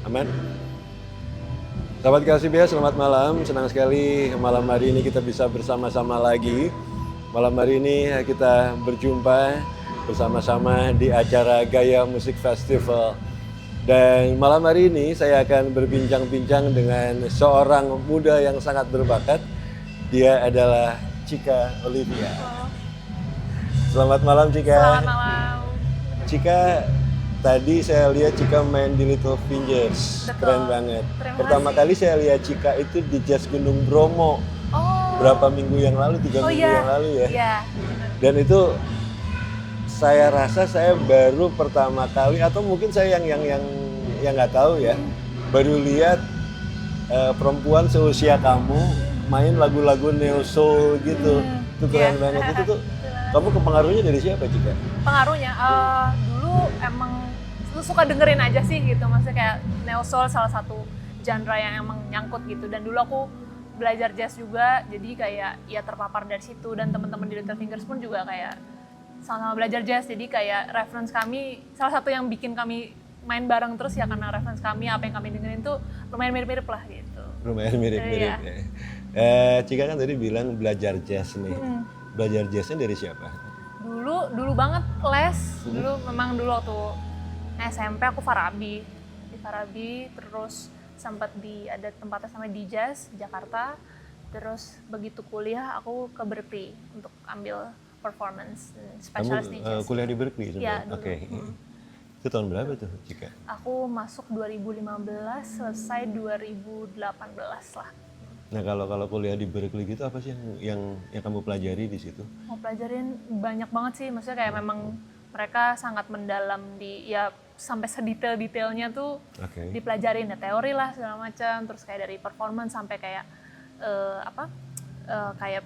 Aman. Sahabat KCBA, selamat malam. Senang sekali malam hari ini kita bisa bersama-sama lagi. Malam hari ini kita berjumpa bersama-sama di acara Gaya Musik Festival. Dan malam hari ini saya akan berbincang-bincang dengan seorang muda yang sangat berbakat. Dia adalah Chika Olivia. Selamat malam Chika. Selamat malam. Chika, tadi saya lihat Chika main di Little Fingers. Betul. Keren banget. Terima Pertama kasih. kali saya lihat Chika itu di Jazz Gunung Bromo. Oh. Berapa minggu yang lalu, 3 minggu iya. yang lalu ya. Iya. Dan itu saya rasa saya baru pertama kali, atau mungkin saya yang nggak tahu ya, baru lihat perempuan seusia kamu main lagu-lagu neo soul gitu. Itu keren Iya. banget. Itu tuh kamu kepengaruhnya dari siapa Chika? Pengaruhnya dulu emang suka dengerin aja sih gitu, maksudnya kayak neo soul salah satu genre yang emang nyangkut gitu. Dan dulu aku belajar jazz juga, jadi kayak ya terpapar dari situ. Dan teman-teman di Little Fingers pun juga kayak sama-sama belajar jazz, jadi kayak reference kami, salah satu yang bikin kami main bareng terus ya karena reference kami, apa yang kami dengerin tuh lumayan mirip-mirip lah gitu. Lumayan mirip-mirip Iya. ya. Chika kan tadi bilang belajar jazz nih. Belajar jazznya dari siapa? Dulu banget les, memang dulu waktu SMP aku Farabi, di Farabi, terus sempat ada tempatnya sama di Jazz Jakarta, terus begitu kuliah aku ke Berkeley untuk ambil performance spesialis di Kamu jazz. kuliah di Berkeley Iya, sebenarnya? dulu. Oke. Itu tahun berapa tuh Chika? Aku masuk 2015, selesai 2018 lah. Nah kalau kuliah di Berkeley gitu apa sih yang kamu pelajari di situ? Mau pelajarin banyak banget sih, maksudnya kayak memang mereka sangat mendalam di ya sampai sedetail-detailnya tuh Oke. dipelajarin ya, teori lah segala macam, terus kayak dari performance sampai kayak kayak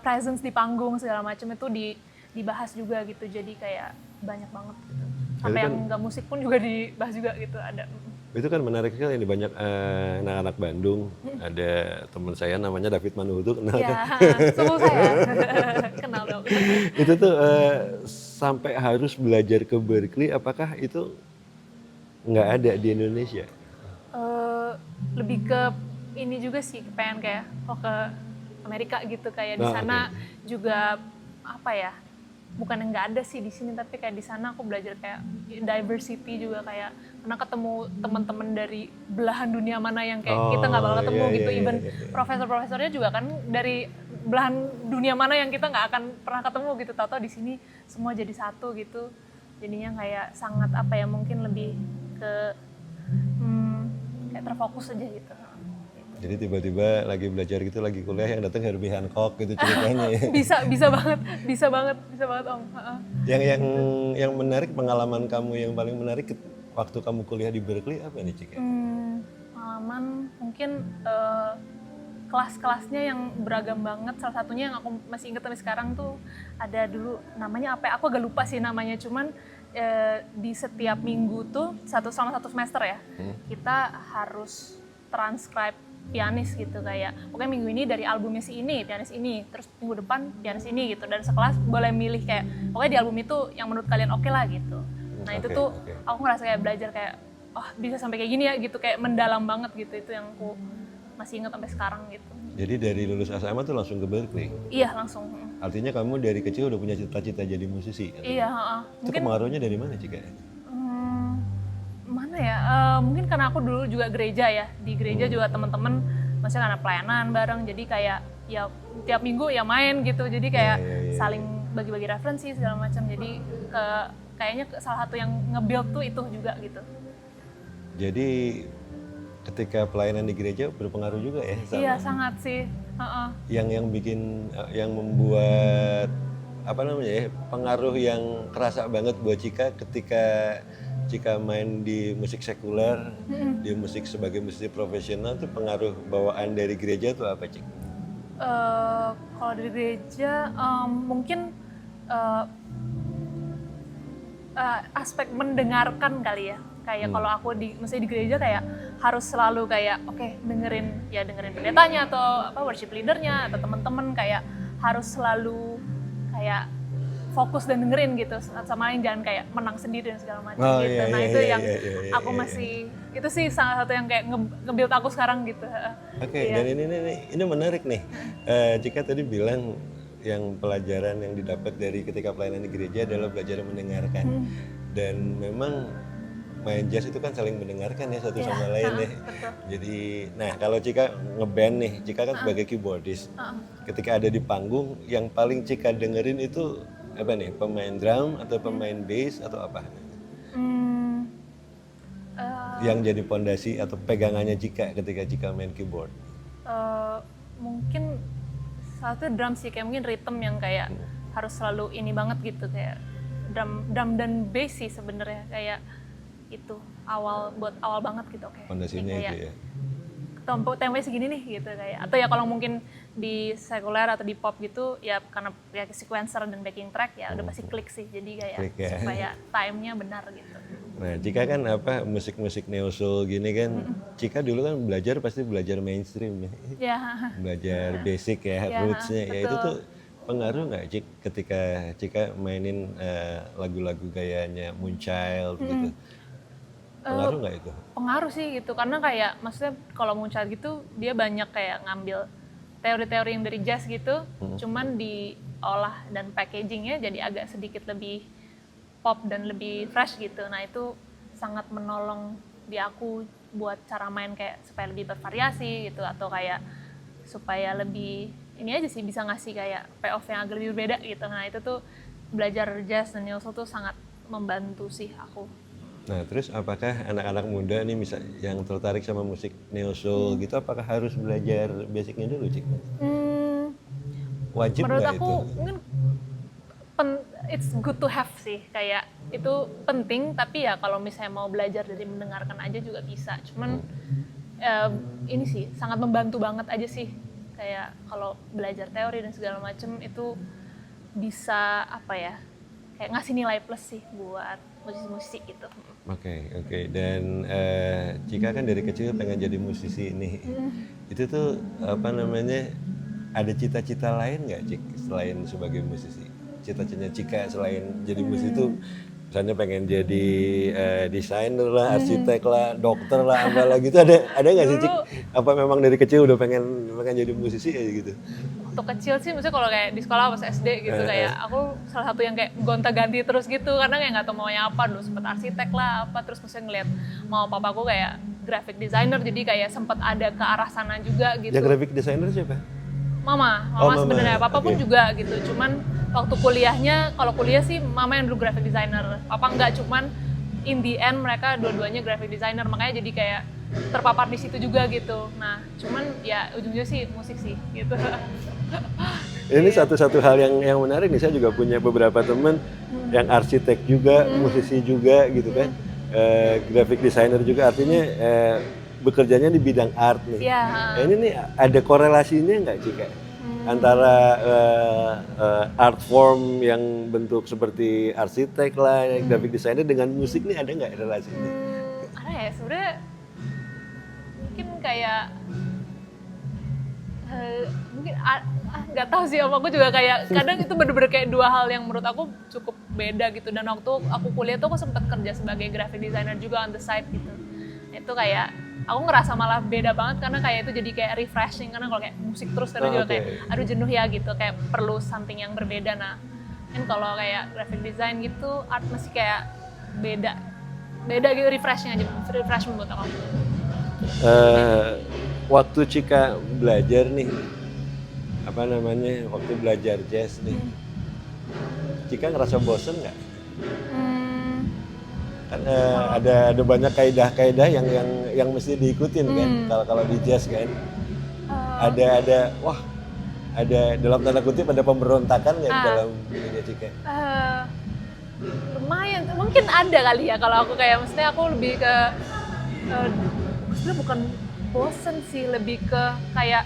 presence di panggung segala macam itu dibahas juga gitu, jadi kayak banyak banget gitu. Sampai Itu yang nggak musik pun juga dibahas juga gitu ada. Itu kan menarik sekali, ini banyak anak-anak Bandung. Ada teman saya namanya David Manuhutu, kenal kan? Ya, suku saya kenal dong. Itu tuh sampai harus belajar ke Berkeley, apakah itu nggak ada di Indonesia? Lebih ke ini juga sih, pengen kayak ke Amerika gitu, kayak di Ah, sana juga apa ya, bukan yang nggak ada sih di sini, tapi kayak di sana aku belajar kayak diversity juga, kayak karena ketemu teman-teman dari belahan dunia mana yang kayak kita nggak bakal ketemu iya, gitu, iya, even iya. profesor-profesornya juga kan dari belahan dunia mana yang kita nggak akan pernah ketemu gitu, tahu-tahu di sini semua jadi satu gitu, jadinya kayak sangat apa ya, mungkin lebih ke kayak terfokus aja gitu. Jadi tiba-tiba lagi belajar gitu, lagi kuliah yang datang Herbie Hancock gitu ceritanya ya. bisa banget Om. Yang menarik, pengalaman kamu yang paling menarik waktu kamu kuliah di Berkeley apa nih Cika? Pengalaman mungkin kelas-kelasnya yang beragam banget. Salah satunya yang aku masih ingat sampai sekarang tuh ada dulu namanya apa ya? Aku agak lupa sih namanya, cuman di setiap minggu tuh selama satu semester ya, kita harus transcribe pianis gitu, kayak pokoknya minggu ini dari albumnya si ini, pianis ini, terus minggu depan pianis ini gitu, dan sekelas boleh milih kayak pokoknya di album itu yang menurut kalian oke lah gitu. Nah itu tuh aku ngerasa kayak belajar kayak oh bisa sampai kayak gini ya gitu, kayak mendalam banget gitu, itu yang aku masih ingat sampai sekarang gitu. Jadi dari lulus SMA tuh langsung ke Berkeley? Iya langsung. Artinya kamu dari kecil udah punya cita-cita jadi musisi? Iya, Itu pengaruhnya dari mana Cika? mana ya, mungkin karena aku dulu juga gereja ya, di gereja juga teman-teman maksudnya karena pelayanan bareng, jadi kayak ya tiap minggu ya main gitu, jadi kayak saling bagi-bagi referensi segala macam, jadi kayaknya salah satu yang nge-build tuh itu juga gitu. Jadi ketika pelayanan di gereja berpengaruh juga ya sama? Iya sangat sih. Yang bikin, yang membuat apa namanya ya, pengaruh yang kerasa banget buat Cika ketika Cika main di musik sekuler, di musik sebagai musisi profesional, tuh pengaruh bawaan dari gereja tuh apa Cik? Kalau dari gereja mungkin aspek mendengarkan kali ya, kayak kalau aku misalnya di gereja kayak harus selalu kayak oke, dengerin pendetanya atau worship leadernya atau teman-teman, kayak harus selalu kayak fokus dan dengerin gitu sama lain, jangan kayak menang sendiri dan segala macam Oh, gitu. iya, Nah iya, itu iya, yang iya, iya, aku iya. masih itu sih salah satu yang kayak nge-build aku sekarang gitu. Oke, Iya. dan ini menarik nih. Jika tadi bilang yang pelajaran yang didapat dari ketika pelayanan di gereja adalah belajar mendengarkan. Dan memang main jazz itu kan saling mendengarkan ya satu Iya, sama lain ya. betul. Jadi, nah kalau Cika ngeband nih, Cika kan sebagai keyboardist. Ketika ada di panggung, yang paling Cika dengerin itu apa nih? Pemain drum atau pemain bass atau apa? Hmm, eh, Yang jadi pondasi atau pegangannya Cika ketika Cika main keyboard. mungkin satu drum sih, kayak mungkin rhythm yang kayak harus selalu ini banget gitu, kayak drum dan bass sih sebenarnya, kayak itu buat awal banget gitu. Oke, Pondasinya kayak itu ya. temponya segini nih gitu, kayak, atau ya kalau mungkin di sekuler atau di pop gitu ya, karena ya sequencer dan backing track ya udah pasti klik sih, jadi kayak Klik ya. supaya time-nya benar gitu. Nah, Cika kan apa musik-musik neo soul gini kan, Cika dulu kan pasti belajar mainstream ya. Ya, Belajar basic ya, Ya, roots-nya. Ya itu betul. tuh pengaruh nggak Cik ketika Cika mainin lagu-lagu gayanya Moonchild gitu? Pengaruh nggak itu? pengaruh sih gitu, karena kayak maksudnya kalau Moonchild gitu dia banyak kayak ngambil teori-teori yang dari jazz gitu, cuman diolah dan packagingnya jadi agak sedikit lebih pop dan lebih fresh gitu. Nah itu sangat menolong di aku buat cara main kayak supaya lebih bervariasi gitu, atau kayak supaya lebih ini aja sih, bisa ngasih kayak payoff yang agak lebih berbeda gitu. Nah itu tuh belajar jazz dan neo soul tuh sangat membantu sih aku. Nah, terus apakah anak-anak muda nih yang tertarik sama musik neo soul gitu, apakah harus belajar basicnya dulu, Cik? Wajib Menurut nggak aku itu? mungkin it's good to have sih, kayak itu penting, tapi ya kalau misalnya mau belajar dari mendengarkan aja juga bisa. Cuman ini sih sangat membantu banget aja sih, kayak kalau belajar teori dan segala macem itu bisa apa ya, kayak ngasih nilai plus sih buat musisi-musisi gitu. Oke. Dan Cika kan dari kecil pengen jadi musisi nih. Itu tuh apa namanya, ada cita-cita lain nggak Cik selain sebagai musisi? Cita-citanya Cika selain jadi musisi itu misalnya pengen jadi desainer lah, arsitek lah, dokter lah, apalah gitu, ada nggak sih Cik? Apa memang dari kecil udah pengen jadi musisi aja gitu? Waktu kecil sih, maksudnya kalau kayak di sekolah pas SD gitu, kayak aku salah satu yang kayak gonta-ganti terus gitu, karena kayak nggak tahu maunya apa. Dulu sempet arsitek lah apa, terus maksudnya ngeliat mau papaku kayak graphic designer, jadi kayak sempet ada ke arah sana juga gitu. Yang graphic designer siapa? Mama Mama. sebenarnya, papa pun Oke. juga gitu. Cuman waktu kuliahnya, kalau kuliah sih mama yang dulu graphic designer, papa enggak. Cuman in the end mereka dua-duanya graphic designer, makanya jadi kayak terpapar di situ juga gitu. Nah, cuman ya ujungnya sih musik sih gitu. Ini satu hal yang menarik nih, saya juga punya beberapa teman yang arsitek juga, musisi juga gitu kan, graphic designer juga, artinya bekerjanya di bidang art nih. Iya. Ini nih ada korelasinya nggak Cika? Antara art form yang bentuk seperti arsitek lah, graphic designer dengan musik nih, ada nggak relasinya? Ada ya sebenarnya, mungkin kayak mungkin nggak tahu sih om, aku juga kayak kadang itu bener-bener kayak dua hal yang menurut aku cukup beda gitu. Dan waktu aku kuliah tuh aku sempat kerja sebagai graphic designer juga on the side gitu. Itu kayak aku ngerasa malah beda banget, karena kayak itu jadi kayak refreshing, karena kalau kayak musik terus kadang juga kayak aduh jenuh ya gitu, kayak perlu something yang berbeda. Nah kan kalau kayak graphic design gitu, art masih kayak beda gitu, refreshing aja, refreshing buat aku. Waktu Cika belajar nih, apa namanya, waktu belajar jazz nih, Cika ngerasa bosen nggak? Kan ada banyak kaidah-kaidah yang mesti diikutin kan, kalau di jazz kan, ada wah, ada dalam tanda kutip ada pemberontakan nggak dalam ini Cika? Lumayan, mungkin ada kali ya kalau aku kayak, maksudnya aku lebih ke maksudnya bukan bosen sih, lebih ke kayak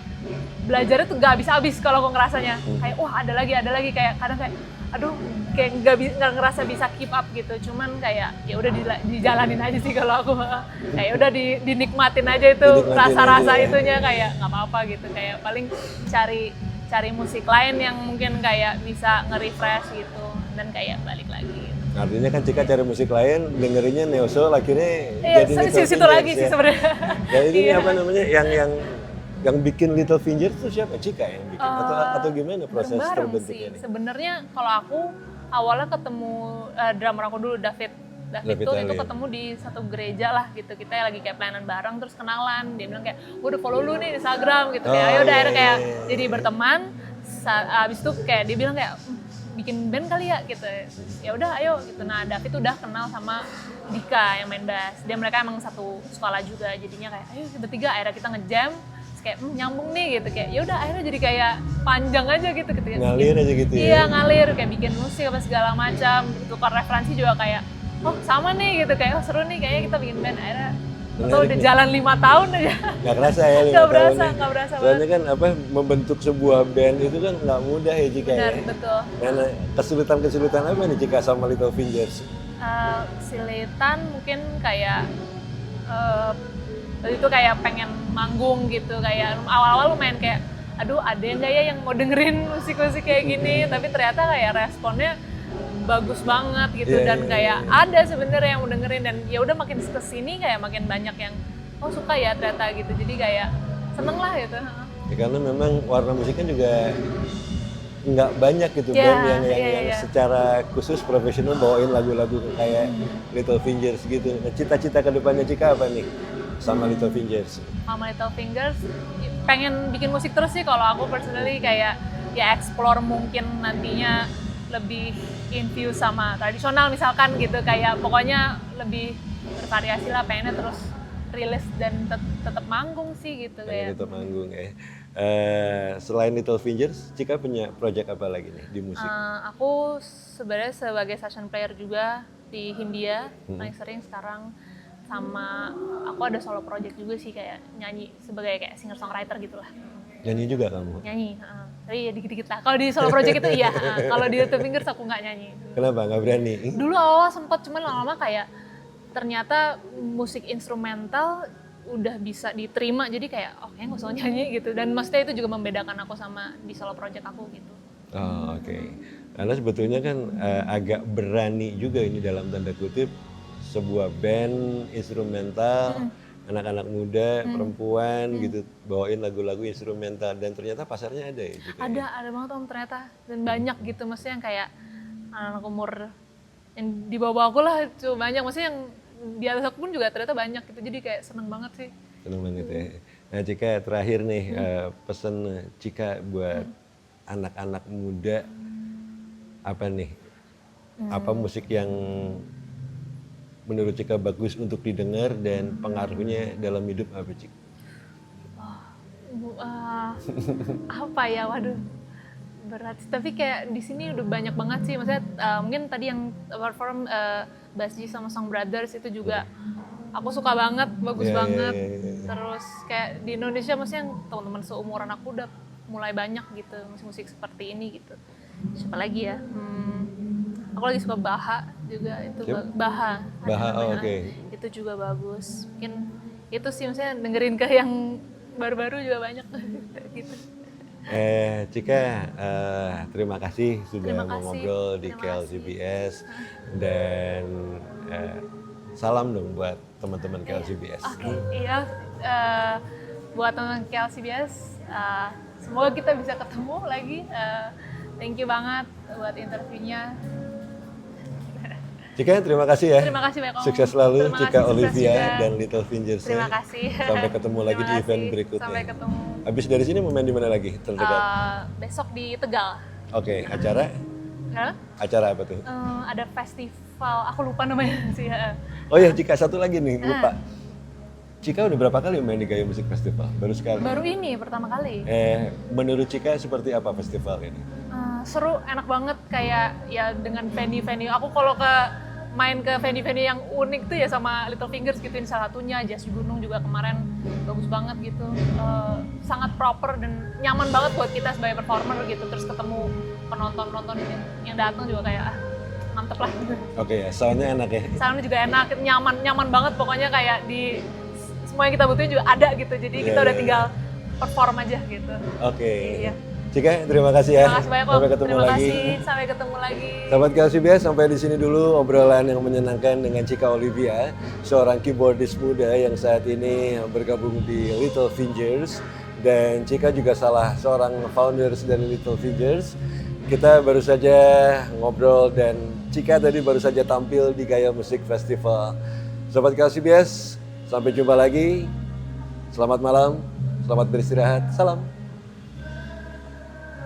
belajarnya tuh gak habis-habis kalau aku ngerasanya. Kayak wah ada lagi kayak kadang kayak aduh kayak nggak ngerasa bisa keep up gitu. Cuman kayak ya udah dijalanin aja sih kalau aku, kayak udah dinikmatin aja itu, rasa-rasa itunya, kayak nggak apa-apa gitu. Kayak paling cari musik lain yang mungkin kayak bisa nge-refresh gitu. dan kayak balik lagi gitu. Artinya kan Cika cari musik lain, dengerinnya neo soul, akhirnya Iya, jadi Little situ Fingers lagi sih ya. sebenarnya. Ya ini Iya. apa namanya, yang bikin Little Fingers itu siapa? Cika yang bikin? Atau gimana proses Bareng-bareng terbentuknya sih. ini? Sebenarnya kalau aku awalnya ketemu drummer aku dulu David David tuh Allen. itu ketemu di satu gereja lah gitu, kita lagi kayak pelayanan bareng terus kenalan, dia bilang kayak gue udah follow lu nih di Instagram gitu, kayak ayo udah akhirnya kayak jadi berteman. Abis itu kayak dia bilang kayak bikin band kali ya gitu, ya udah ayo gitu. Nah David tuh udah kenal sama Dika yang main bass, dia mereka emang satu sekolah juga, jadinya kayak ayo bertiga akhirnya kita ngejam. Kayak nyambung nih gitu, kayak ya udah akhirnya jadi kayak panjang aja gitu Ngalir aja gitu ya. Iya ngalir, kayak bikin musik apa segala macam, tukar referensi juga kayak oh sama nih gitu, kayak oh seru nih kayaknya kita bikin band. Akhirnya atau udah jalan 5 tahun aja. Nggak kerasa ya 5 Nggak tahun berasa, nih. nggak berasa Soalnya kan apa, membentuk sebuah band itu kan nggak mudah ya Cika Benar, ya. betul. Karena kesulitan apa nih Cika sama Little Fingers? Kesulitan mungkin kayak waktu itu kayak pengen manggung gitu, kayak awal-awal lumayan kayak aduh ada nggak ya yang mau dengerin musik-musik kayak gini, tapi ternyata kayak responnya bagus banget gitu. Yeah, dan yeah, kayak yeah. ada sebenarnya yang mau dengerin, dan ya udah makin kesini kayak makin banyak yang oh suka ya ternyata gitu, jadi kayak seneng lah gitu. Ya, karena memang warna musiknya juga nggak banyak gitu Yeah, band yang yeah. secara khusus profesional bawain lagu-lagu kayak Little Fingers gitu. Nah, cita-cita kedepannya Cika apa nih sama Little Fingers? Sama Little Fingers pengen bikin musik terus sih kalau aku personally, kayak ya explore mungkin nantinya lebih infuse sama tradisional misalkan gitu, kayak pokoknya lebih bervariasi lah, pengennya terus rilis dan tetap manggung sih gitu kayak. Tetap manggung ya. Selain Little Fingers, Cika punya project apa lagi nih di musik? Aku sebenarnya sebagai session player juga di Hindia paling sering sekarang, sama aku ada solo project juga sih, kayak nyanyi sebagai kayak singer songwriter gitulah. Nyanyi juga kamu? Nyanyi, tapi ya dikit-dikit lah. Kalau di solo project itu iya, kalau di Little Fingers aku nggak nyanyi. Kenapa nggak berani? Dulu awal sempat, cuman lama-lama kayak ternyata musik instrumental udah bisa diterima, jadi kayak oke nggak usah nyanyi gitu. Dan maksudnya itu juga membedakan aku sama di solo project aku gitu. Oh, oke. Karena sebetulnya kan agak berani juga ini dalam tanda kutip, sebuah band instrumental, anak-anak muda, perempuan gitu, bawain lagu-lagu instrumental, dan ternyata pasarnya ada ya juga. Ada banget om ternyata, dan banyak gitu, maksudnya yang kayak anak umur yang di bawah aku lah itu banyak, maksudnya yang di atas aku pun juga ternyata banyak gitu, jadi kayak seneng banget sih. Seneng banget ya. Nah Cika, terakhir nih pesan Cika buat anak-anak muda apa nih? Apa musik yang menurut Cika bagus untuk didengar dan pengaruhnya dalam hidup apa Cik? Apa ya, waduh berat, tapi kayak di sini udah banyak banget sih, maksudnya mungkin tadi yang perform Bass G sama Song Brothers itu juga aku suka banget, bagus banget. Terus kayak di Indonesia maksudnya teman-teman seumuran aku udah mulai banyak gitu musik-musik seperti ini gitu. Siapa lagi ya? Aku lagi suka Baha juga, itu Baha. Baha, oke. Itu juga bagus. Mungkin itu sih, maksudnya dengerin ke yang baru-baru juga banyak gitu. Cika, terima kasih sudah Terima mau kasih. ngobrol di Terima KLCBS, dan salam dong buat teman-teman KLCBS. Oke, iya. Buat teman KLCBS, semoga kita bisa ketemu lagi. Thank you banget buat interviewnya. Cika, terima kasih ya. Terima kasih banyak Om. Sukses selalu Terima Cika kasih, sukses Olivia juga. dan Little Fingers. Terima kasih. Sampai ketemu lagi di Terima event kasih. berikutnya. Sampai ketemu. Habis dari sini mau main di mana lagi terdekat? Besok di Tegal. Oke, acara? Kenapa? Acara apa tuh? Ada festival, aku lupa namanya sih. Oh ya Cika, satu lagi nih, lupa. Cika udah berapa kali main di Gaya Musik Festival? Baru sekali? Baru ini, pertama kali. Menurut Cika seperti apa festival ini? Seru, enak banget, kayak ya dengan venue-venue. Aku kalau main ke venue-venue yang unik tuh ya sama Little Fingers gitu, salah satunya Jazz Gunung juga kemarin bagus banget gitu, sangat proper dan nyaman banget buat kita sebagai performer gitu, terus ketemu penonton-penonton yang datang juga kayak mantep lah gitu. Oke ya, soundnya enak ya? Soundnya juga enak, nyaman banget pokoknya, kayak di semua yang kita butuhin juga ada gitu, jadi kita udah tinggal perform aja gitu. Oke. Iya. Cika, terima kasih ya. Terima kasih banyak Om. Sampai ketemu Terima lagi. kasih, sampai ketemu lagi. Sahabat KCBS, sampai di sini dulu obrolan yang menyenangkan dengan Cika Olivia, seorang keyboardist muda yang saat ini bergabung di Little Fingers. Dan Cika juga salah seorang founders dari Little Fingers. Kita baru saja ngobrol dan Cika tadi baru saja tampil di Gaya Musik Festival. Sahabat KCBS, sampai jumpa lagi. Selamat malam, selamat beristirahat. Salam.